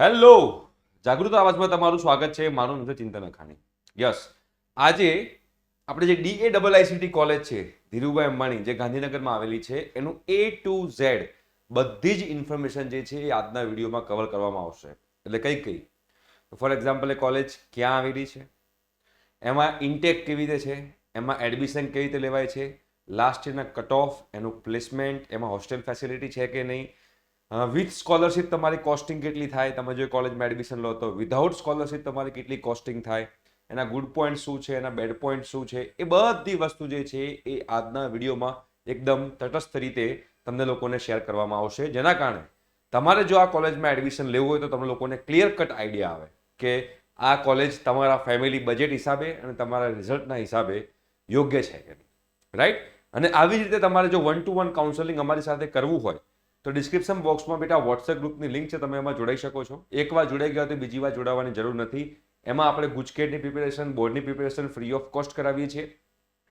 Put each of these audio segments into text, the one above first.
Hello, જાગૃત આવાજમાં તમારું સ્વાગત છે. મારું નામ છે ચિંતન અખાણી. યસ, આજે આપણે જે DAIICT કોલેજ છે ધીરુભાઈ અંબાણી જે ગાંધીનગરમાં આવેલી છે એનું A to Z બધી જ ઇન્ફોર્મેશન જે છે એ આજના વિડીયોમાં કવર કરવામાં આવશે. એટલે કઈ ફોર એક્ઝામ્પલ એ કોલેજ ક્યાં આવેલી છે, એમાં ઇન્ટેક કેવી રીતે છે, એમાં એડમિશન કેવી રીતે લેવાય છે, લાસ્ટ યરના કટ ઓફ, એનું પ્લેસમેન્ટ, એમાં હોસ્ટેલ ફેસિલિટી છે કે નહીં, વિથ સ્કોલરશિપ તમારી કોસ્ટિંગ કેટલી થાય, તમે જો કોલેજમાં એડમિશન લો તો વિધાઉટ સ્કોલરશિપ તમારી કેટલી કોસ્ટિંગ થાય, એના ગુડ પોઈન્ટ શું છે, એના બેડ પોઈન્ટ શું છે, એ બધી વસ્તુ જે છે એ આજના વિડીયોમાં એકદમ તટસ્થ રીતે તમને લોકોને શેર કરવામાં આવશે, જેના કારણે તમારે જો આ કોલેજમાં એડમિશન લેવું હોય તો તમને લોકોને ક્લિયર કટ આઈડિયા આવે કે આ કોલેજ તમારા ફેમિલી બજેટ હિસાબે અને તમારા રિઝલ્ટના હિસાબે યોગ્ય છે કે નહીં, રાઈટ. અને આવી જ રીતે તમારે જો 1-to-1 કાઉન્સેલિંગ અમારી સાથે કરવું હોય તો ડિસ્ક્રિપ્શન બોક્સમાં બેટા વોટ્સએપ ગ્રુપની લિંક છે, તમે એમાં જોડાઈ શકો છો. એકવાર જોડાઈ ગયા તો બીજી વાર જોડાવાની જરૂર નથી. એમાં આપણે ગુજકેટની પ્રિપેરેશન, બોર્ડની પ્રિપેરેશન ફ્રી ઓફ કોસ્ટ કરાવીએ છીએ.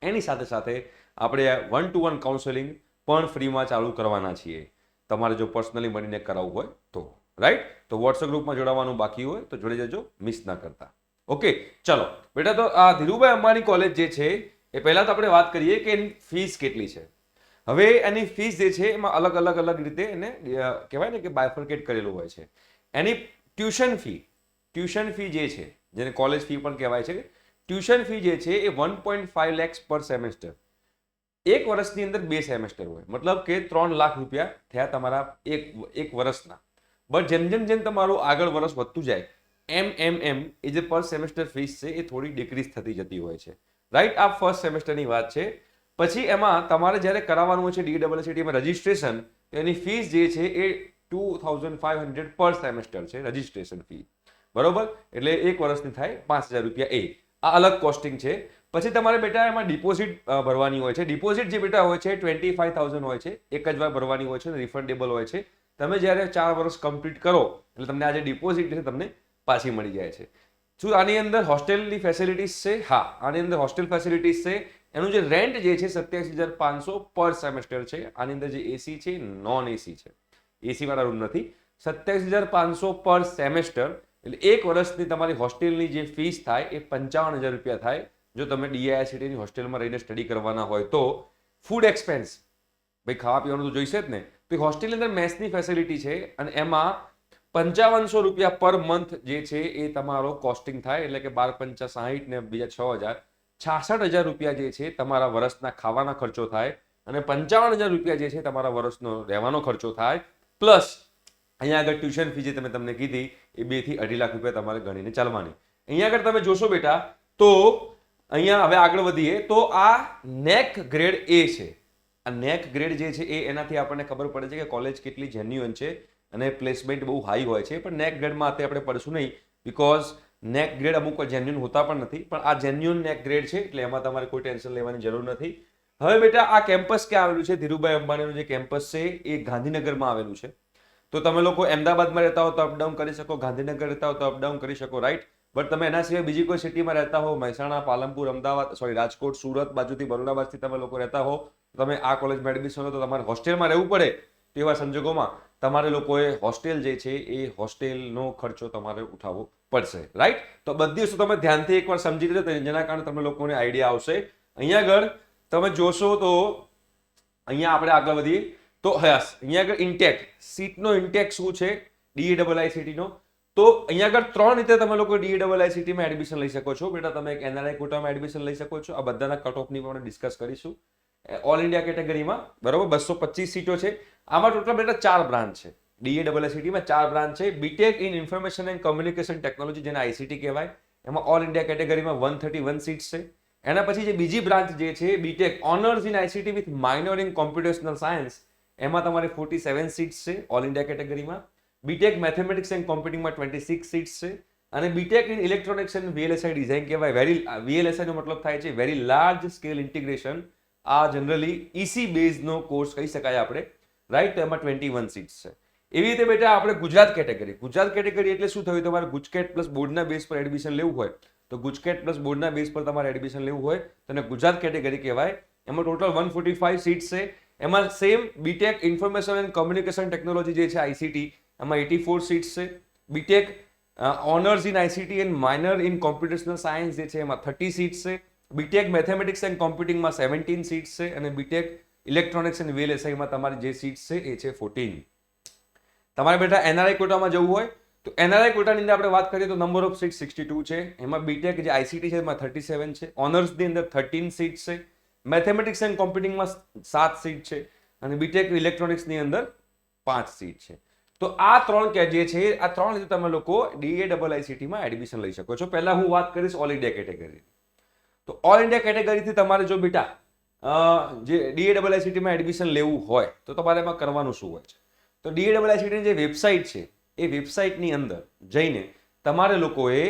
એની સાથે સાથે આપણે 1-to-1 કાઉન્સેલિંગ પણ ફ્રીમાં ચાલુ કરવાના છીએ, તમારે જો પર્સનલી મળીને કરાવવું હોય તો, રાઈટ. તો વોટ્સએપ ગ્રુપમાં જોડાવાનું બાકી હોય તો જોડી જજો, મિસ ના કરતા. ઓકે, ચલો બેટા. તો આ ધીરુભાઈ અંબાણી કોલેજ જે છે એ પહેલાં તો આપણે વાત કરીએ કે એની ફીસ કેટલી છે. હવે એની ફીસ જે છે એમાં અલગ રીતે એને કહેવાય ને કે બાયફર્કેટ કરેલું હોય છે. એની ટ્યુશન ફી જે છે, જેને કોલેજ ફી પણ કહેવાય છે, ટ્યુશન ફી જે છે એ 1.5 lakhs પર સેમેસ્ટર. એક વર્ષની અંદર 2 સેમેસ્ટર હોય, મતલબ કે 3 લાખ રૂપિયા થયા તમારા એક વર્ષના. બટ જેમ તમારું આગળ વર્ષ વધતું જાય એમ એ જે પર સેમેસ્ટર ફીસ છે એ થોડી ડિક્રીઝ થતી જતી હોય છે, રાઈટ. આ ફર્સ્ટ સેમેસ્ટરની વાત છે. પછી એમાં તમારે જ્યારે કરાવવાનું છે DAIICTમાં રજિસ્ટ્રેશન, તો એની ફીસ જે છે એ 2500 પર સેમેસ્ટર છે રજિસ્ટ્રેશન ફી, બરોબર. એટલે એક વર્ષની થાય 5000 રૂપિયા. આ અલગ કોસ્ટિંગ છે. પછી તમારે બેટા એમાં ડિપોઝિટ ભરવાની હોય છે. ડિપોઝિટ જે બેટા હોય છે 25,000 હોય છે, એક જ વાર ભરવાની હોય છે, રિફંડેબલ હોય છે. તમે જ્યારે 4 વર્ષ કમ્પ્લીટ કરો એટલે તમને આ જે ડિપોઝિટ છે તમને પાછી મળી જાય છે. શું આની અંદર હોસ્ટેલની ફેસિલિટીઝ છે? હા, આની અંદર હોસ્ટેલ ફેસિલિટીઝ છે. એનું જે રેન્ટ જે છે 27,500 પર સેમેસ્ટર છે. આની અંદર જે એસી છે, નોન એસી છે, એસી વાળા રૂમ નથી. 27,500 પર સેમેસ્ટર એટલે એક વર્ષની તમારી હોસ્ટેલની જે ફીસ થાય એ 55,000 રૂપિયા થાય. જો તમે DAIICTની હોસ્ટેલમાં રહીને સ્ટડી કરવાના હોય તો ફૂડ એક્સપેન્સ, ભાઈ ખાવા પીવાનું તો જોઈશે જ ને, તો હોસ્ટેલની અંદર મેસની ફેસિલિટી છે અને એમાં 5500 રૂપિયા પર મંથ જે છે એ તમારો કોસ્ટિંગ થાય. એટલે કે 12×5 = 60 ને બીજા 6,000 66,000 રૂપિયા જે છે તમારા વર્ષના ખાવાના ખર્ચો થાય અને 55,000 રૂપિયા જે છે તમારા વર્ષનો રહેવાનો ખર્ચો થાય. પ્લસ અહીંયા આગળ ટ્યુશન ફી જે તમને કીધી એ 2 થી 2.5 લાખ રૂપિયા તમારે ગણીને ચાલવાની. અહીંયા આગળ તમે જોશો બેટા તો અહીંયા હવે આગળ વધીએ તો આ નેક ગ્રેડ A છે. આ નેક ગ્રેડ જે છે એ એનાથી આપણને ખબર પડે છે કે કોલેજ કેટલી જેન્યુઅન છે અને પ્લેસમેન્ટ બહુ હાઈ હોય છે. પણ નેક ગ્રેડમાં આપણે પડશું નહીં, બિકોઝ નેક ગ્રેડ અમુક જેન્યુઅન હોતા પણ નથી. પણ આ જેન્યુઅન નેક ગ્રેડ છે એટલે એમાં તમારે કોઈ ટેન્શન લેવાની જરૂર નથી. હવે બેટા આ કેમ્પસ ક્યાં આવેલું છે? ધીરુભાઈ અંબાણીનું જે કેમ્પસ છે એ ગાંધીનગરમાં આવેલું છે. તો તમે લોકો અમદાવાદમાં રહેતા હો તો અપડાઉન કરી શકો, ગાંધીનગર રહેતા હો તો અપડાઉન કરી શકો, રાઈટ. બટ તમે એના સિવાય બીજી કોઈ સિટીમાં રહેતા હો, મહેસાણા, પાલનપુર, અમદાવાદ, રાજકોટ, સુરત બાજુથી, બરોડા બાજુથી તમે લોકો રહેતા હો, તમે આ કોલેજમાં એડમિશન લો તો તમારે હોસ્ટેલમાં રહેવું પડે. તેવા સંજોગોમાં તમારે લોકોએ હોસ્ટેલ જે છે એ હોસ્ટેલનો ખર્ચો તમારે ઉઠાવવો પડશે, રાઈટ. તો બધી વસ્તુ તમે ધ્યાનથી એકવાર સમજી લેજો, જેના કારણે તમે લોકોને આઈડિયા આવશે. અહીંયા આગળ તમે જોશો તો અહીંયા આપણે આગળ વધીએ તો અહીંયા આગળ ઇન્ટેક સીટનો ઇન્ટેક શું છે DAIICTનો. તો અહીંયા આગળ 3 રીતે તમે લોકો DAIICTમાં એડમિશન લઈ શકો છો. બેટા તમે એક NRI કોટામાં એડમિશન લઈ શકો છો. આ બધાના કટ ઓફની પણ ડિસ્કસ કરીશું. ઓલ ઇન્ડિયા કેટેગરીમાં બરોબર 225 સીટો છે. આમાં ટોટલ બેટા 4 બ્રાન્ચ છે. DAIICTમાં 4 બ્રાન્ચ છે. BTech in information and communication technology, જેને ICT કહેવાય, એમાં ઓલ ઇન્ડિયા કેટેગરીમાં 131 સીટ્સ છે. એના પછી જે બીજી બ્રાન્ચ જે છે BTech honours in ICT with minor in computational science, એમાં તમારે 47 સીટ્સ છે ઓલ ઇન્ડિયા કેટેગરીમાં. બીટેક મેથેમેટિક્સ એન્ડ કોમ્પ્યુટિંગમાં 26 સીટ્સ છે. અને BTech in electronics and VLSI design કહેવાય. VLSI નો મતલબ થાય છે વેરી લાર્જ સ્કેલ ઇન્ટિગ્રેશન. આ જનરલી EC બેઝનો કોર્સ કહી શકાય આપણે, રાઈટ. તો એમાં 21 સીટ્સ છે. એવી રીતે બેટા આપણે ગુજરાત કેટેગરી એટલે શું થયું? તમારે ગુજકેટ પ્લસ બોર્ડના બેઝ પર એડમિશન લેવું હોય તો ગુજકેટ પ્લસ બોર્ડના બેઝ પર તમારે એડમિશન લેવું હોય તો એને ગુજરાત કેટેગરી કહેવાય. એમાં ટોટલ 145 સીટ્સ છે. એમાં same BTech information and communication technology જે છે ICT, એમાં 84 સીટ્સ છે. BTech honours in ICT and minor in computational science જે છે એમાં 30 સીટ્સ છે. બીટેક મેથેમેટિક્સ એન્ડ કોમ્પ્યુટિંગમાં 17 સીટ્સ છે અને બીટેક ઇલેક્ટ્રોનિક્સ એન્ડ વીએલએસઆઈમાં તમારી જે સીટ્સ છે એ છે 14. તમારે બેટા એનઆરઆઈ કોટામાં જવું હોય તો એનઆરઆઈ કોટાની અંદર આપણે વાત કરીએ તો નંબર ઓફ સીટ 62 છે. એમાં બીટેક જે આઈસીટી છે એમાં 37 છે, ઓનર્સની અંદર 13 સીટ છે, મેથેમેટિક્સ એન્ડ કોમ્પ્યુટિંગમાં 7 સીટ છે અને બીટેક ઇલેક્ટ્રોનિક્સની અંદર 5 સીટ છે. તો આ 3 કે જે છે આ 3 રીતે તમે લોકો DAIICTમાં એડમિશન લઈ શકો છો. પહેલા હું વાત કરીશ ઓલ ઇન્ડિયા કેટેગરી. તો ઓલ ઇન્ડિયા કેટેગરીથી તમારે જો બેટા જે DAIICTમાં એડમિશન લેવું હોય તો તમારે એમાં કરવાનું શું હોય છે? તો DAIICTની જે વેબસાઇટ છે એ વેબસાઇટની અંદર જઈને તમારે લોકોએ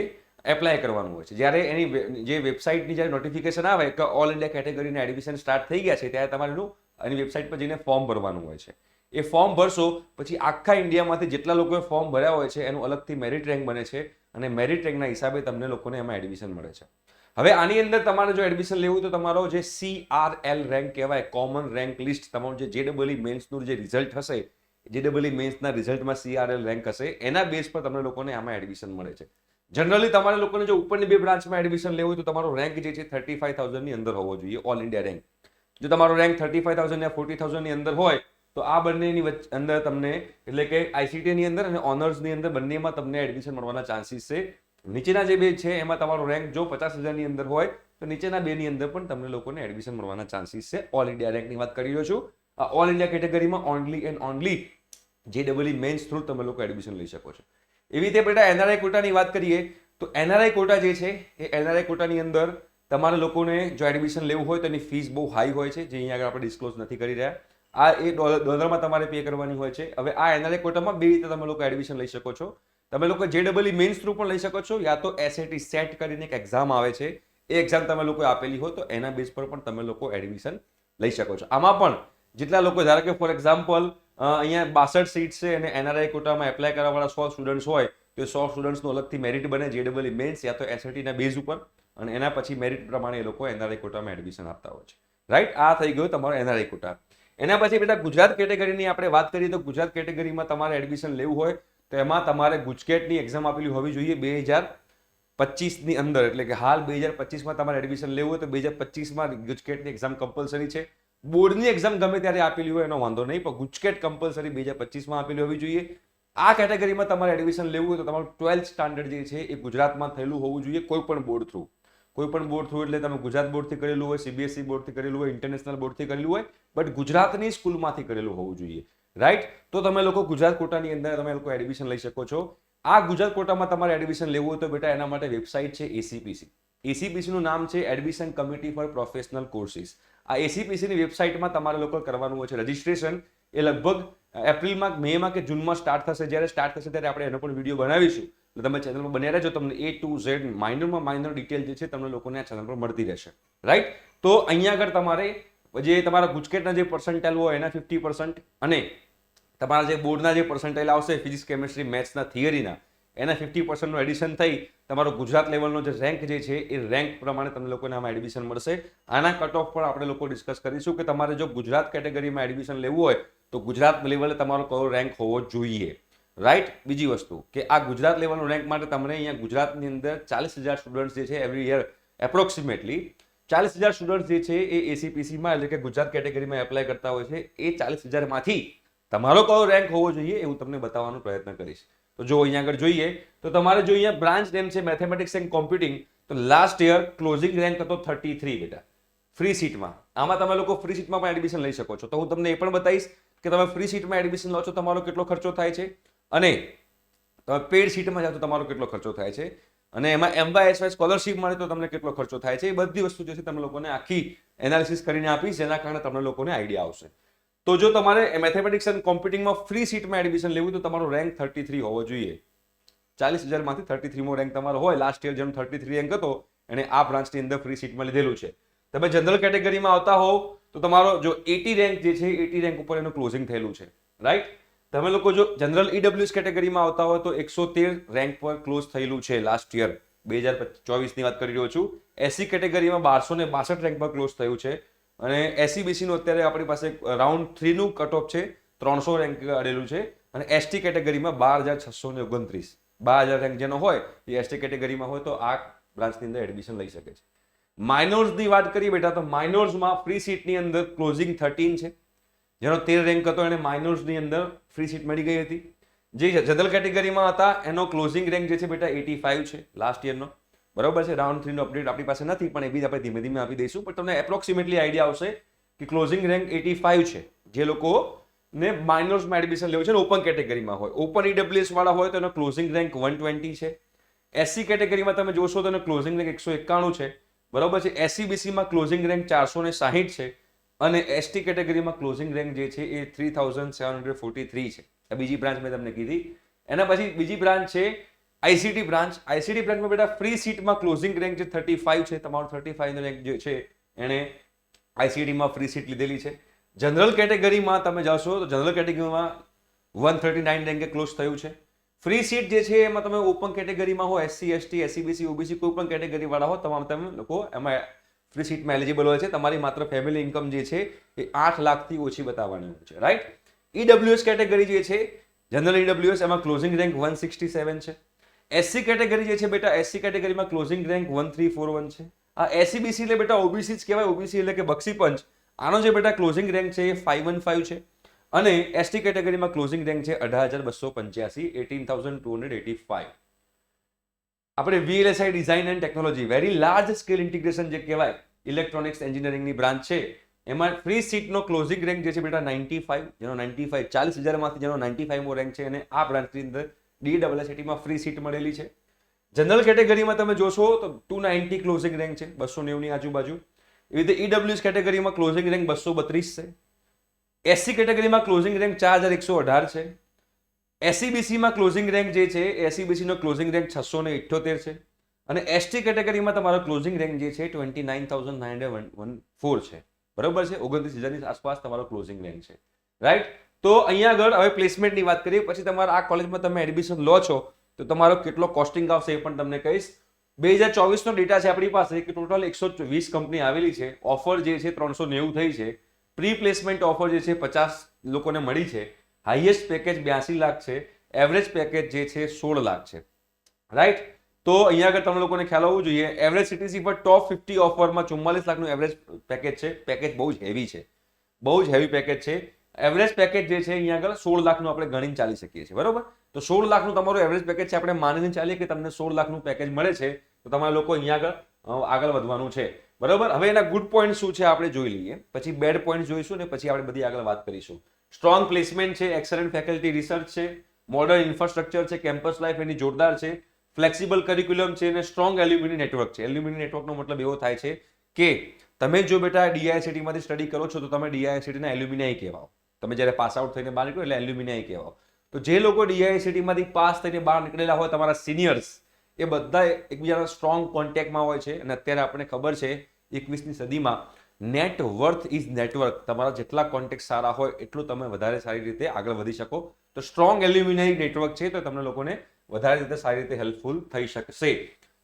એપ્લાય કરવાનું હોય છે. જ્યારે એની જે વેબસાઇટની જ્યારે નોટિફિકેશન આવે કે ઓલ ઇન્ડિયા કેટેગરીના એડમિશન સ્ટાર્ટ થઈ ગયા છે ત્યારે તમારે એની વેબસાઇટ પર જઈને ફોર્મ ભરવાનું હોય છે. એ ફોર્મ ભરશો પછી આખા ઇન્ડિયામાંથી જેટલા લોકોએ ફોર્મ ભર્યા હોય છે એનું અલગથી મેરિટ રેન્ક બને છે અને મેરિટ રેન્કના હિસાબે તમને લોકોને એમાં એડમિશન મળે છે. હવે આની અંદર તમારે જો એડમિશન લેવું તો તમારો જે CRL રેન્ક કહેવાય, કોમન રેન્ક લિસ્ટ, તમારું જે JEE મેન્સનું જે રિઝલ્ટ હશે, JEE મેન્સના રિઝલ્ટમાં CRL રેન્ક હશે એના બેઝ પર તમને લોકોને આમાં એડમિશન મળે છે. જનરલી તમારે લોકોને જો ઉપરની 2 બ્રાન્ચમાં એડમિશન લેવું હોય તો તમારો રેન્ક જે છે 35,000 ની અંદર હોવો જોઈએ, ઓલ ઇન્ડિયા રેન્ક. જો તમારો રેન્ક 35,000 યા 40,000 ની અંદર હોય તો આ બંનેની અંદર તમને એટલે કે આઈસીટી ની અંદર અને ઓનર્સની અંદર બંનેમાં તમને એડમિશન મળવાના ચાન્સીસ છે. નીચેના જે 2 છે એમાં તમારો રેન્ક જો 50,000 ની અંદર હોય તો નીચેના 2 ની અંદર પણ તમને લોકોને એડમિશન મળવાના ચાન્સીસ છે. ઓલ ઇન્ડિયા રેન્કની વાત કરી રહ્યો છું. આ ઓલ ઇન્ડિયા કેટેગરીમાં only and only JEE mains through તમે લોકો એડમિશન લઈ શકો છો. એવી રીતે બેટા એનઆરઆઈ કોટાની વાત કરીએ તો એનઆરઆઈ કોટા જે છે એ એનઆરઆઈ કોટાની અંદર તમારે લોકોને જો એડમિશન લેવું હોય તો એની ફીસ બહુ હાઈ હોય છે, જે અહીંયા આગળ આપણે ડિસ્ક્લોઝ નથી કરી રહ્યા. આ એ ડોલરમાં તમારે પે કરવાની હોય છે. હવે આ એનઆરઆઈ કોટામાં 2 રીતે તમે લોકો એડમિશન લઈ શકો છો. તમે લોકો JEE મેન્સ થ્રુ પણ લઈ શકો છો યા તો SAT સેટ કરીને એક એક્ઝામ આવે છે એ એક્ઝામ તમે લોકો આપેલી હોય તો એના બેઝ પર પણ તમે લોકો એડમિશન લઈ શકો છો. આમાં પણ જેટલા લોકો ધારો કે ફોર એક્ઝામ્પલ અહીંયા 62 સીટ છે અને એનઆરઆઈ કોટામાં એપ્લાય કરવાવાળા 100 સ્ટુડન્ટ્સ હોય તો 100 સ્ટુડન્ટ્સનું અલગથી મેરિટ બને JEE મેન્સ યા તો SAT ના બેઝ ઉપર અને એના પછી મેરિટ પ્રમાણે એ લોકો એનઆરઆઈ કોટામાં એડમિશન આપતા હોય છે. રાઈટ, આ થઈ ગયો તમારો એનઆરઆઈ કોટા. એના પછી બેટા ગુજરાત કેટેગરીની આપણે વાત કરીએ તો ગુજરાત કેટેગરીમાં તમારે એડમિશન લેવું હોય તો એમાં તમારે ગુજકેટની એક્ઝામ આપેલી હોવી જોઈએ 2025ની અંદર. એટલે કે હાલ 2025માં તમારે એડમિશન લેવું હોય તો 2025માં ગુજકેટની એક્ઝામ કમ્પલસરી છે. બોર્ડની એક્ઝામ ગમે ત્યારે આપેલી હોય એનો વાંધો નહીં, પણ ગુજકેટ કમ્પલસરી 2025માં આપેલી હોવી જોઈએ. આ કેટેગરીમાં તમારે એડમિશન લેવું હોય તો તમારું 12th સ્ટાન્ડર્ડ જે છે એ ગુજરાતમાં થયેલું હોવું જોઈએ કોઈ પણ બોર્ડ થ્રુ. કોઈ પણ બોર્ડ થ્રુ એટલે તમે ગુજરાત બોર્ડથી કરેલું હોય, CBSE બોર્ડથી કરેલું હોય, ઇન્ટરનેશનલ બોર્ડથી કરેલું હોય, બટ ગુજરાતની સ્કૂલમાંથી કરેલું હોવું જોઈએ. રાઈટ, તો તમે લોકો ગુજરાત કોટાની અંદર તમે લોકો એડમિશન લઈ શકો છો. આ ગુજરાત કોટામાં તમારે એડમિશન લેવું હોય તો બેટા એના માટે વેબસાઇટ છે ACPC. ACPCનું નામ છે admission committee four professional courses. આ ACPCની વેબસાઇટમાં તમારે લોકો કરવાનું હોય છે રજિસ્ટ્રેશન. એ લગભગ એપ્રિલમાં, મેમાં કે જૂનમાં સ્ટાર્ટ થશે. જ્યારે સ્ટાર્ટ થશે ત્યારે આપણે એનો પણ વિડીયો બનાવીશું. તો તમે ચેનલમાં બન્યા રહેજો, તમને A to Z માઇનરમાં માઇનર ડિટેલ જે છે તમને લોકોને આ ચેનલ પર મળતી રહેશે. રાઈટ, તો અહીંયા આગળ તમારે જે તમારા ગુજકેટના જે પર્સન્ટાઇલ હોય એના 50% અને તમારા જે બોર્ડના જે પર્સન્ટાઇલ આવશે ફિઝિક્સ, કેમેસ્ટ્રી, મેથ્સના થિયરીના એના 50%નું એડિશન થઈ તમારો ગુજરાત લેવલનો જે રેન્ક જે છે એ રેન્ક પ્રમાણે તમને લોકોને આમાં એડમિશન મળશે. આના કટ ઓફ પર આપણે લોકો ડિસ્કસ કરીશું કે તમારે જો ગુજરાત કેટેગરીમાં એડમિશન લેવું હોય તો ગુજરાત લેવલે તમારો કયો રેન્ક હોવો જોઈએ. રાઈટ, બીજી વસ્તુ કે આ ગુજરાત લેવલનો રેન્ક માટે તમને અહીંયા ગુજરાતની અંદર 40,000 સ્ટુડન્ટ્સ જે છે એવરી યર એપ્રોક્સિમેટલી 40,000 સ્ટુડન્ટ્સ જે છે એ ACPCમાં એટલે કે ગુજરાત કેટેગરીમાં એપ્લાય કરતા હોય છે. એ 40,000માંથી તમારો કયો રેન્ક હોવો જોઈએ એ હું તમને બતાવવાનો પ્રયત્ન કરીશ. તો જો અહીંયા આગળ જોઈએ તો તમારે જો અહીંયા બ્રાન્ચ નેમ છે મેથેમેટિક્સ એન્ડ કોમ્પ્યુટિંગ, તો લાસ્ટ યર ક્લોઝિંગ રેન્ક હતો 33 બેટા ફ્રી સીટમાં. આમાં તમે લોકો ફ્રી સીટમાં પણ એડમિશન લઈ શકો છો. તો હું તમને એ પણ બતાવીશ કે તમે ફ્રી સીટમાં એડમિશન લો છો તમારો કેટલો ખર્ચો થાય છે અને તમે પેડ સીટમાં જાઓ તો તમારો કેટલો ખર્ચો થાય છે અને એમાં MYSY સ્કોલરશિપ મળે તો તમને કેટલો ખર્ચો થાય છે. એ બધી વસ્તુ જે છે તમે લોકોને આખી એનાલિસિસ કરીને આપીશ, જેના કારણે તમને લોકોને આઈડિયા આવશે. તો જો તમારે મેથેમેટિક્સ એન્ડ કોમ્પ્યુટિંગમાં ફ્રી સીટમાં એડમિશન લેવું તો તમારો રેન્ક 33 હોવો જોઈએ. 40,000માંથી 33મો રેન્ક તમારો હોય. લાસ્ટ યર જેનો 33 રેન્ક હતો એને આ બ્રાન્ચની અંદર ફ્રી સીટમાં લીધેલું છે. તમે જનરલ કેટેગરીમાં આવતા હોવ તો તમારો જો 80 રેન્ક જે છે 80 રેન્ક ઉપર એનું ક્લોઝિંગ થયેલું છે. રાઈટ, તમે લોકો જો જનરલ EWS કેટેગરીમાં આવતા હોય તો 113 રેન્ક પર ક્લોઝ થયેલું છે લાસ્ટ યર 2024ની વાત કરી રહ્યો છું. SC કેટેગરીમાં 1262 રેન્ક પર ક્લોઝ થયું છે અને SCBC નું અત્યારે આપણી પાસે રાઉન્ડ 3 નું કટ ઓફ છે 300 રેન્ક અડેલું છે અને ST કેટેગરીમાં 12,629. 12,000 રેન્ક જેનો હોય એ એસટી કેટેગરીમાં હોય તો આ બ્રાન્ચની અંદર એડમિશન લઈ શકે છે. માઇનોર્સની વાત કરીએ બેટા તો માઇનોર્સમાં ફ્રી સીટની અંદર ક્લોઝિંગ 13 છે. જેનો 13 રેન્ક હતો એને માઇનોર્સની અંદર ફ્રી સીટ મળી ગઈ હતી. જે જનરલ કેટેગરીમાં હતા એનો ક્લોઝિંગ રેન્ક જે છે બેટા 85 છે લાસ્ટ યરનો. બરોબર છે. રાઉન્ડ 3 નો અપડેટ આપણી પાસે નથી પણ એ બી આપણે ધીમે ધીમે આપી દઈશું, પણ તમને એપ્રોક્સિમેટલી આઈડિયા આવશે કે ક્લોઝિંગ રેન્ક 85 છે. જે લોકો ને માઇનોર્સમાં એડમિશન લેવું છે ને ઓપન કેટેગરીમાં હોય, ઓપન ઈડબ્લ્યુએસ વાળા હોય તો એનો ક્લોઝિંગ રેન્ક 120 છે. એસસી કેટેગરીમાં તમે જોશો તો એનો ક્લોઝિંગ રેન્ક 191 છે. બરોબર છે. એસસી બીસીમાં ક્લોઝિંગ રેન્ક 460 છે અને એસટી કેટેગરીમાં ક્લોઝિંગ રેન્ક જે છે એ 3743 છે. આ બીજી બ્રાન્ચ મેં તમને કીધી. એના પછી બીજી બ્રાન્ચ છે આઈસીટી બ્રાન્ચ. આઈસીટી બ્રાન્ચમાં બેટા ફ્રી સીટમાં ક્લોઝિંગ રેન્ક જે 35 છે, તમારો 35 નો રેન્ક જે છે એને આઈસીટીમાં ફ્રી સીટ લીધેલી છે. જનરલ કેટેગરીમાં તમે જાશો તો જનરલ કેટેગરીમાં 139 રેન્કે ક્લોઝ થયું છે. ફ્રી સીટ જે છે એમાં તમે ઓપન કેટેગરીમાં હો, એસસી એસટી એસસીબીસી ઓબીસી કોઈ પણ કેટેગરી વાળા હો, તમામ તમે લોકો એમાં ફ્રી સીટમાં એલિજિબલ હોય છે. તમારી માત્ર ફેમિલી ઇન્કમ જે છે એ 8 લાખથી ઓછી બતાવવાની હોય છે. રાઈટ. ઈડબ્લ્યુએસ કેટેગરી જે છે જનરલ ઈડબ્લ્યુએસ એમાં ક્લોઝિંગ રેન્ક 167 છે. એસસી કેટેગરી જે છે બેટા એસસી કેટેગરીમાં ક્લોઝિંગ રેન્ક 1341 છે. આ એસસીબીસી એટલે બેટા ઓબીસી જ કહેવાય. ઓબીસી એટલે કે બક્ષી પંચ. આનો જે બેટા ક્લોઝિંગ રેન્ક છે એ 515 છે અને એસટી કેટેગરીમાં ક્લોઝિંગ રેન્ક છે 18,285, 18,285. આપણે VLSI design and technology very large scale integration જે કહેવાય ઇલેક્ટ્રોનિક્સ એન્જિનિયરિંગની બ્રાન્ચ છે એમાં ફ્રી સીટનો ક્લોઝિંગ રેન્ક જે છે બેટા 95, જેનો 95 40,000 માંથી જેનો 95 મો રેન્ક છે અને આ બ્રાન્ચની અંદર DSSITમાં ફ્રી સીટ મળેલી છે. જનરલ કેટેગરીમાં તમે જોશો તો 290 ક્લોઝિંગ રેન્ક છે, 290 ની આજુબાજુ. એવી રીતે ઈડબ્લ્યુએસ કેટેગરીમાં ક્લોઝિંગ રેન્ક 232 છે. એસસી કેટેગરીમાં ક્લોઝિંગ રેન્ક 4118 છે. એસસીબીસીમાં ક્લોઝિંગ રેન્ક જે છે એસસીબીસી નો ક્લોઝિંગ રેન્ક 678 છે અને એસટી કેટેગરીમાં તમારો ક્લોઝિંગ રેન્ક જે છે 29,914 છે. બરોબર છે. 29,000 ની આસપાસ તમારો ક્લોઝિંગ રેન્ક છે. રાઈટ. તો અહીંયા આગળ હવે પ્લેસમેન્ટની વાત કરીએ. પછી તમારા આ કોલેજમાં તમે એડમિશન લો છો તો તમારો કેટલો કોસ્ટિંગ આવશે એ પણ તમને કહીશ. 2024 નો ડેટા છે આપણી પાસે કે ટોટલ 120 કંપની આવેલી છે. ઓફર જે છે 390 થઈ છે. પ્રી પ્લેસમેન્ટ ઓફર જે છે 50 લોકોને મળી છે. હાઈએસ્ટ પેકેજ 82 લાખ છે. એવરેજ પેકેજ જે છે 16 લાખ છે. રાઈટ. તો અહીંયા આગળ તમને લોકોને ખ્યાલ હોવો જોઈએ એવરેજ સીટીસી પર ટોપ 50 ઓફરમાં 44 લાખનું એવરેજ પેકેજ છે. પેકેજ બહુ જ હેવી છે, બહુ જ હેવી પેકેજ છે. એવરેજ પેકેજ જે છે અહીંયા આગળ 16 લાખનું આપણે ગણીને ચાલી શકીએ છીએ. બરોબર. તો 16 લાખનું તમારું એવરેજ પેકેજ છે. આપણે માનીને ચાલીએ કે તમને 16 લાખનું પેકેજ મળે છે તો તમારા લોકો અહીંયા આગળ વધવાનું છે. બરોબર. હવે એના ગુડ પોઈન્ટ શું છે આપણે જોઈ લઈએ, પછી બેડ પોઈન્ટ જોઈશું ને પછી આપણે બધી આગળ વાત કરીશું. સ્ટ્રોંગ પ્લેસમેન્ટ છે, એક્સલન્ટ ફેકલ્ટી રિસર્ચ છે, મોડર્ન ઇન્ફ્રાસ્ટ્રક્ચર છે, કેમ્પસ લાઈફ એની જોરદાર છે, ફ્લેક્સિબલ કરિક્યુલમ છે અને સ્ટ્રોંગ એલ્યુમિની નેટવર્ક છે. એલ્યુમિની નેટવર્કનો મતલબ એવો થાય છે કે તમે જો બેટા DISIT માંથી સ્ટડી કરો છો તો તમે DISIT ના એલ્યુમિનાઈ કહેવાઓ. તમે જ્યારે પાસ આઉટ થઈને બહાર નીકળો એટલે એલ્યુમિનાઈ કહેવાઓ. તો જે લોકો DISIT માંથી પાસ થઈને બહાર નીકળેલા હોય તમારા સિનિયર્સ એ બધા એકબીજાના સ્ટ્રોંગ કોન્ટેક્ટમાં હોય છે અને અત્યારે આપણને ખબર છે 21મી સદીમાં નેટ વર્થ ઇઝ નેટવર્ક. તમારા જેટલા કોન્ટેક્ટ સારા હોય એટલું તમે વધારે સારી રીતે આગળ વધી શકો. તો સ્ટ્રોંગ એલ્યુમિનાઈ નેટવર્ક છે તો તમને લોકોને વધારે રીતે સારી રીતે હેલ્પફુલ થઈ શકશે.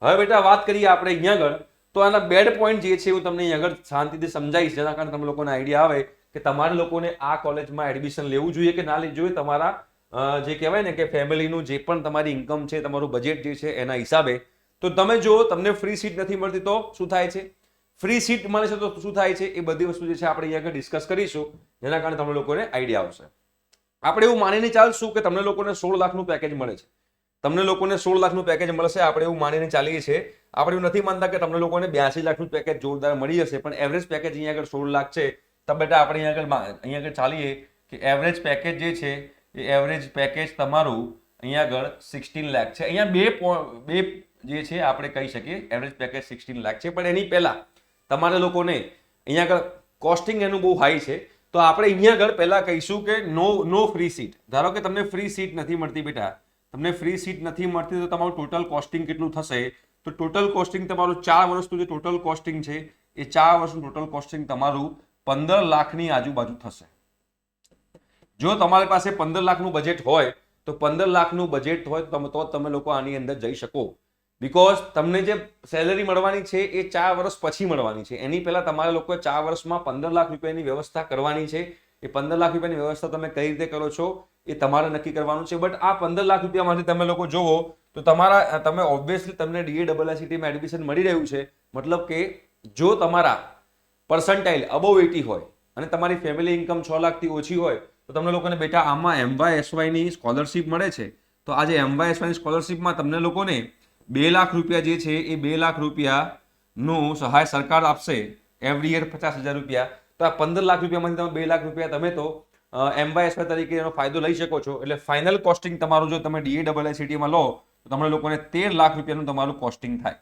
હવે બેટા વાત કરીએ આપણે અહીંયા આગળ તો આના બેડ પોઈન્ટ જે છે હું તમને અહીંયા આગળ શાંતિથી સમજાવીશ જેના કારણે તમને લોકોને આઈડિયા આવે કે તમારે લોકોને આ કોલેજમાં એડમિશન લેવું જોઈએ કે ના લેવું જોઈએ. તમારા જે કહેવાય ને કે ફેમિલીનું જે પણ તમારી ઇન્કમ છે, તમારું બજેટ જે છે એના હિસાબે. તો તમે જો તમને ફ્રી સીટ નથી મળતી તો શું થાય છે, ફ્રી સીટ મળે છે તો શું થાય છે, એ બધી વસ્તુ જે છે આપણે અહીંયા આગળ ડિસ્કસ કરીશું જેના કારણે તમને લોકોને આઈડિયા આવશે. આપણે એવું માનીને ચાલશું કે તમને લોકોને 16 લાખનું પેકેજ મળે છે. તમને લોકોને 16 લાખનું પેકેજ મળશે આપણે એવું માનીને ચાલીએ છીએ. આપણે એવું નથી માનતા કે તમને લોકોને 82 લાખનું પેકેજ જોરદાર મળી જશે, પણ એવરેજ પેકેજ અહીંયા આગળ 16 લાખ છે. તો બેટા આપણે અહીંયા આગળ ચાલીએ કે એવરેજ પેકેજ જે છે એ એવરેજ પેકેજ તમારું અહીંયા આગળ 16 લાખ છે. અહીંયા બે જે છે આપણે કહી શકીએ એવરેજ પેકેજ 16 લાખ છે. પણ એની પહેલા તમારે લોકોને અહીંયા આગળ કોસ્ટિંગ એનું બહુ હાઈ છે. તો આપણે અહીંયા આગળ પહેલા કહીશું કે નો ફ્રી સીટ. ધારો કે તમને ફ્રી સીટ નથી મળતી બેટા, તમને ફ્રી સીટ નથી મળતી તો તમારું ટોટલ કોસ્ટિંગ કેટલું થશે? તો ટોટલ કોસ્ટિંગ તમારું 4 વર્ષનું જે ટોટલ કોસ્ટિંગ છે એ 4 વર્ષનું ટોટલ કોસ્ટિંગ તમારું 15 લાખની આજુબાજુ થશે. જો તમારી પાસે 15 લાખનું બજેટ હોય તો 15 લાખનું બજેટ હોય તો તમે લોકો આની અંદર જઈ શકો. બીકોઝ તમને જે સેલરી મળવાની છે એ 4 વર્ષ પછી મળવાની છે. એની પહેલા તમારે લોકોએ 4 વર્ષમાં 15 લાખ રૂપિયાની વ્યવસ્થા કરવાની છે. એ 15 લાખ રૂપિયાની વ્યવસ્થા તમે કઈ રીતે કરો છો એ તમારે નક્કી કરવાનું છે. બટ આ 15 લાખ રૂપિયામાંથી તમે લોકો જોવો તો તમે ઓબ્વિયસલી તમને DAIICTમાં એડમિશન મળી રહ્યું છે, મતલબ કે જો તમારા પર્સન્ટાઇલ અબવ 80 હોય અને તમારી ફેમિલી ઇન્કમ 6 લાખથી ઓછી હોય તો તમને લોકોને બેટા આમાં MYSY ની સ્કોલરશિપ મળે છે. તો આ જે MYSY ની સ્કોલરશિપમાં તમને લોકોને 2 લાખ રૂપિયા જે છે એ 2 લાખ રૂપિયાનું સહાય સરકાર આપશે એવરી યર 50,000 રૂપિયા. તો આ 15 લાખ રૂપિયામાંથી તમે 2 લાખ રૂપિયા તમે તો MYSY તરીકે એનો ફાયદો લઈ શકો છો. એટલે ફાઇનલ કોસ્ટિંગ તમારું જો તમે DAIICTમાં લો તો તમને લોકોને 13 લાખ રૂપિયાનું તમારું કોસ્ટિંગ થાય,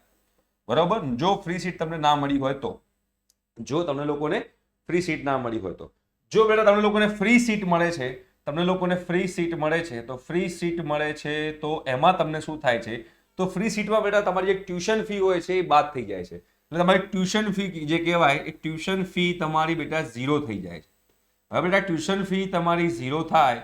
બરાબર, જો ફ્રી સીટ તમને ના મળી હોય તો. જો તમને લોકોને ફ્રી સીટ ના મળી હોય તો. જો બેટા તમને લોકોને ફ્રી સીટ મળે છે, તમને લોકોને ફ્રી સીટ મળે છે, તો ફ્રી સીટ મળે છે તો એમાં તમને શું થાય છે, તો ફ્રી સીટમાં બેટા તમારી જે ટ્યુશન ફી હોય છે એ બાદ થઈ જાય છે. એટલે તમારી ટ્યુશન ફી જે કહેવાય એ ટ્યુશન ફી તમારી બેટા 0 થઈ જાય છે. હવે બેટા ટ્યુશન ફી તમારી 0 થાય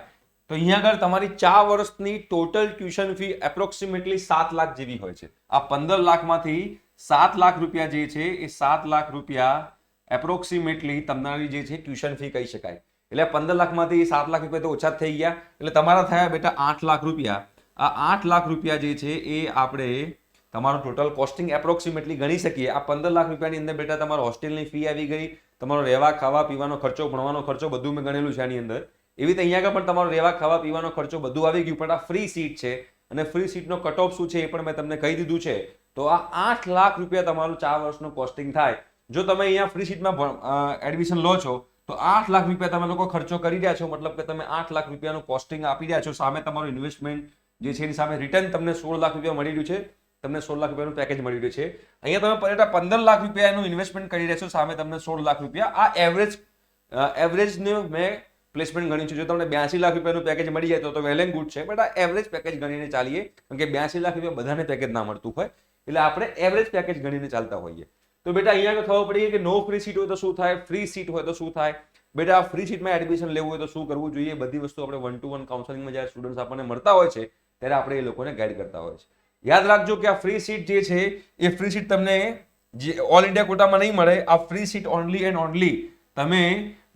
તો અહીંયા આગળ તમારી 4 વર્ષની total tuition fee approximately 7 lakh જેવી હોય છે. આ 15 લાખમાંથી 7 લાખ રૂપિયા જે છે એ 7 લાખ રૂપિયા એપ્રોક્સિમેટલી તમારી જે છે ટ્યુશન ફી કહી શકાય. એટલે 15 લાખમાંથી 7 લાખ રૂપિયા તો ઓછા થઈ ગયા, એટલે તમારા થયા બેટા 8 લાખ રૂપિયા. આ 8 લાખ રૂપિયા જે છે એ આપણે તમારું ટોટલ કોસ્ટિંગ એપ્રોક્સિમેટલી ગણી શકીએ. આ 15 લાખ રૂપિયાની અંદર બેટા તમારો હોસ્ટેલની ફી આવી ગઈ, તમારો રહેવા ખાવા પીવાનો ખર્ચો, ભણવાનો ખર્ચો બધું મેં ગણેલું છે આની અંદર. એવી રીતે અહીંયા આગળ પણ તમારો રહેવા ખાવા પીવાનો ખર્ચો બધું આવી ગયું. પણ આ ફ્રી સીટ છે અને ફ્રી સીટનો કટ ઓફ શું છે એ પણ મેં તમને કહી દીધું છે. તો આ 8 લાખ રૂપિયા તમારું 4 વર્ષનું કોસ્ટિંગ થાય. જો તમે અહીંયા ફ્રી સીટમાં એડમિશન લો છો તો 8 લાખ રૂપિયા તમે લોકો ખર્ચો કરી રહ્યા છો, મતલબ કે તમે 8 લાખ રૂપિયાનું કોસ્ટિંગ આપી રહ્યા છો. સામે તમારું ઇન્વેસ્ટમેન્ટ જે છે એની સામે રિટર્ન તમને 16 લાખ રૂપિયા મળી રહ્યું છે, તમને 16 લાખ રૂપિયાનું પેકેજ મળી રહ્યું છે. અહીંયા તમે 15 લાખ રૂપિયાનું ઇન્વેસ્ટમેન્ટ કરી રહ્યા છો, સામે તમને 16 લાખ રૂપિયા. આ એવરેજનું મેં પ્લેસમેન્ટ ગણ્યું છે. જો તમને 82 લાખ રૂપિયાનું પેકેજ મળી જાય તો વેલ એન્ડ ગુડ છે, બટ આ એવરેજ પેકેજ ગણીને ચાલીએ, કારણ કે 82 લાખ રૂપિયા બધાને પેકેજ ના મળતું હોય, એટલે આપણે એવરેજ પેકેજ ગણીને ચાલતા હોઈએ. તો બેટા અહીંયા ખબર પડી કે નો ફ્રી સીટ હોય તો શું થાય, ફ્રી સીટ હોય તો શું થાય. બેટા ફ્રી સીટમાં એડમિશન લેવું હોય તો શું કરવું જોઈએ, બધી વસ્તુ આપણે 1-to-1 કાઉન્સેલિંગમાં જ્યારે સ્ટુડન્ટ્સ આપણને મળતા હોય છે ત્યારે આપણે એ લોકોને ગાઈડ કરતા હોય છે. યાદ રાખજો કે આ ફ્રી સીટ જે છે એ ફ્રી સીટ તમને ઓલ ઇન્ડિયા કોટામાં નહીં મળે. આ free seat only and only તમે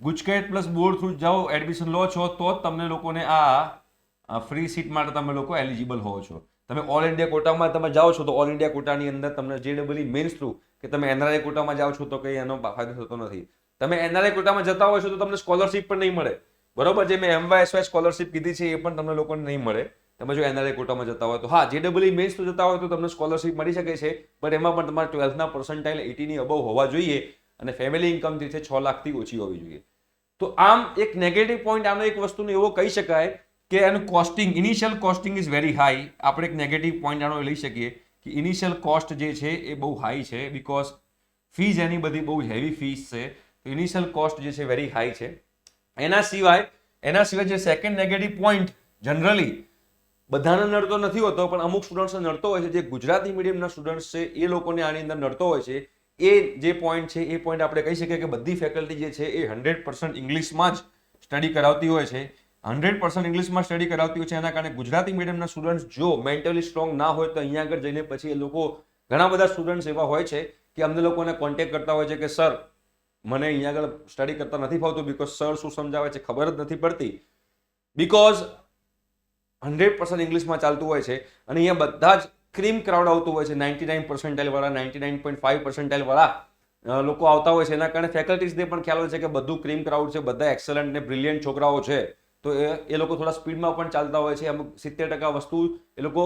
ગુજકેટ પ્લસ બોર્ડ થ્રુ જાઓ એડમિશન લો છો તો જ તમને લોકોને આ ફ્રી સીટ માટે તમે લોકો એલિજિબલ હોવો છો. તમે ઓલ ઇન્ડિયા કોટામાં તમે જાઓ છો તો ઓલ ઇન્ડિયા કોટાની અંદર તમને JEE મેન્સ થ્રુ કે તમે NRI કોટામાં જાઓ છો તો કંઈ એનો ફાયદો થતો નથી. તમે NRI કોટામાં જતા હોય છો તો તમને સ્કોલરશિપ પણ નહીં મળે, બરોબર. જે મેં MYSY સ્કોલરશિપ કીધી છે એ પણ તમને લોકોને નહીં મળે તમે જો NRI કોટામાં જતા હોય તો. હા, JEE મેન્સ થ્રુ જતા હોય તો તમને સ્કોલરશિપ મળી શકે છે, બટ એમાં પણ તમારા 12ના પર્સન્ટાઇલ 80 ની અબવ હોવા જોઈએ અને ફેમિલી ઇન્કમ જે છે 6 લાખથી ઓછી હોવી જોઈએ. તો આમ એક નેગેટિવ પોઈન્ટ આનો એક વસ્તુનો એવો કહી શકાય કે એનું costing, initial costing is very high. આપણે એક નેગેટિવ પોઈન્ટ આનો લઈ શકીએ કે ઇનિશિયલ કોસ્ટ જે છે એ બહુ હાઈ છે, બીકોઝ ફીઝ એની બધી બહુ હેવી ફીઝ છે. તો ઇનિશિયલ કોસ્ટ જે છે વેરી હાઈ છે. એના સિવાય જે સેકન્ડ નેગેટિવ પોઈન્ટ જનરલી બધાને નડતો નથી હોતો પણ અમુક સ્ટુડન્ટ્સને નડતો હોય છે, જે ગુજરાતી મીડિયમના સ્ટુડન્ટ્સ છે એ લોકોને આની અંદર નડતો હોય છે. એ જે પોઈન્ટ છે એ પોઈન્ટ આપણે કહી શકીએ કે બધી ફેકલ્ટી જે છે એ 100% ઇંગ્લિશમાં જ સ્ટડી કરાવતી હોય છે. 100% ઇંગ્લિશમાં સ્ટડી કરાવતી હોય છે. એના કારણે ગુજરાતી મીડિયમના સ્ટુડન્ટ્સ જો મેન્ટલી સ્ટ્રોંગ ના હોય તો અહીંયા આગળ જઈને પછી એ લોકો, ઘણા બધા સ્ટુડન્ટ્સ એવા હોય છે કે અમને લોકોને કોન્ટેક્ટ કરતા હોય છે કે સર મને અહીંયા આગળ સ્ટડી કરતા નથી ફાવતું, બીકોઝ સર શું સમજાવે છે ખબર જ નથી પડતી, બીકોઝ 100% ઇંગ્લિશમાં ચાલતું હોય છે અને અહીંયા બધા જ ક્રીમ ક્રાઉડ આવતું હોય છે. 99 પર્સન્ટાઇલ વાળા, 99.5 પર્સન્ટાઇલ વાળા લોકો આવતા હોય છે. એના કારણે ફેકલ્ટીઝને પણ ખ્યાલ હોય છે કે બધું ક્રીમ ક્રાઉડ છે, બધા એક્સલન્ટ ને બ્રિલિયન્ટ છોકરાઓ છે. તો એ લોકો થોડા સ્પીડમાં પણ ચાલતા હોય છે. અમુક 70% વસ્તુ એ લોકો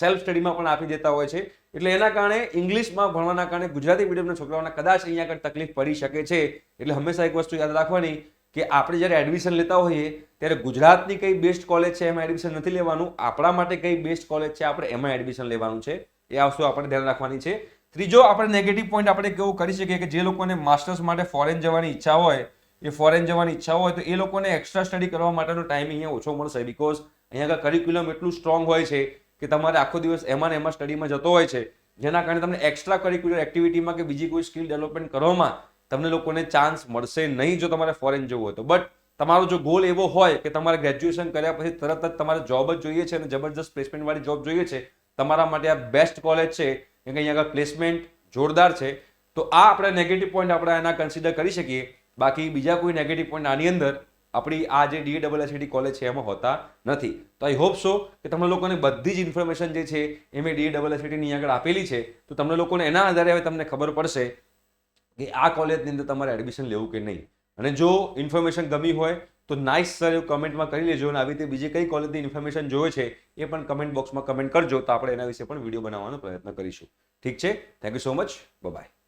સેલ્ફ સ્ટડીમાં પણ આપી દેતા હોય છે. એટલે એના કારણે ઇંગ્લિશમાં ભણવાના કારણે ગુજરાતી મીડિયમના છોકરાઓને કદાચ અહીંયા આગળ તકલીફ પડી શકે છે. એટલે હંમેશા એક વસ્તુ યાદ રાખવાની કે આપણે જ્યારે એડમિશન લેતા હોઈએ ત્યારે ગુજરાતની કઈ બેસ્ટ કોલેજ છે એમાં એડમિશન નથી લેવાનું, આપણા માટે કઈ બેસ્ટ કોલેજ છે આપણે એમાં એડમિશન લેવાનું છે. એ વસ્તુ આપણે ધ્યાન રાખવાની છે. ત્રીજો આપણે નેગેટિવ પોઈન્ટ આપણે કેવું કરી શકીએ કે જે લોકોને માસ્ટર્સ માટે ફોરેન જવાની ઈચ્છા હોય, એ ફોરેન જવાની ઈચ્છા હોય તો એ લોકોને એક્સ્ટ્રા સ્ટડી કરવા માટેનો ટાઈમ અહીંયા ઓછો મળશે, બીકોઝ અહીંયા આગળ કરિક્યુલમ એટલું સ્ટ્રોંગ હોય છે કે તમારે આખો દિવસ એમાં સ્ટડીમાં જતો હોય છે, જેના કારણે તમને એક્સ્ટ્રા કરિક્યુલર એક્ટિવિટીમાં કે બીજી કોઈ સ્કિલ ડેવલપમેન્ટ કરવામાં તમને લોકોને ચાન્સ મળશે નહીં જો તમારે ફોરેન જવું હોય તો. બટ તમારો જો ગોલ એવો હોય કે તમારે ગ્રેજ્યુએશન કર્યા પછી તરત જ તમારે જોબ જ જોઈએ છે અને જબરજસ્ત પ્લેસમેન્ટ વાળી જોબ જોઈએ છે, તમારા માટે આ બેસ્ટ કોલેજ છે કે અહીંયા આગળ પ્લેસમેન્ટ જોરદાર છે. તો આ આપણે નેગેટિવ પોઈન્ટ આપણે એના કન્સિડર કરી શકીએ. બાકી બીજા કોઈ નેગેટિવ પોઈન્ટ આની અંદર આપણી આ જે DAIIT કોલેજ છે એમાં હોતા નથી. તો આઈ હોપ સો કે તમને લોકોને બધી જ ઇન્ફોર્મેશન જે છે એ મેં DAIIT ની આગળ આપેલી છે. તો તમને લોકોને એના આધારે હવે તમને ખબર પડશે કે આ કોલેજની અંદર તમારે એડમિશન લેવું કે નહીં. અને જો ઇન્ફોર્મેશન ગમી હોય તો નાઇસ સર એવું કમેન્ટમાં કરી લેજો. અને આવી રીતે બીજી કઈ કોલેજની ઇન્ફોર્મેશન જોઈએ છે એ પણ કમેન્ટ બોક્સમાં કમેન્ટ કરજો. તો આપણે એના વિશે પણ વિડીયો બનાવવાનો પ્રયત્ન કરીશું. ઠીક છે. Thank you so much. By.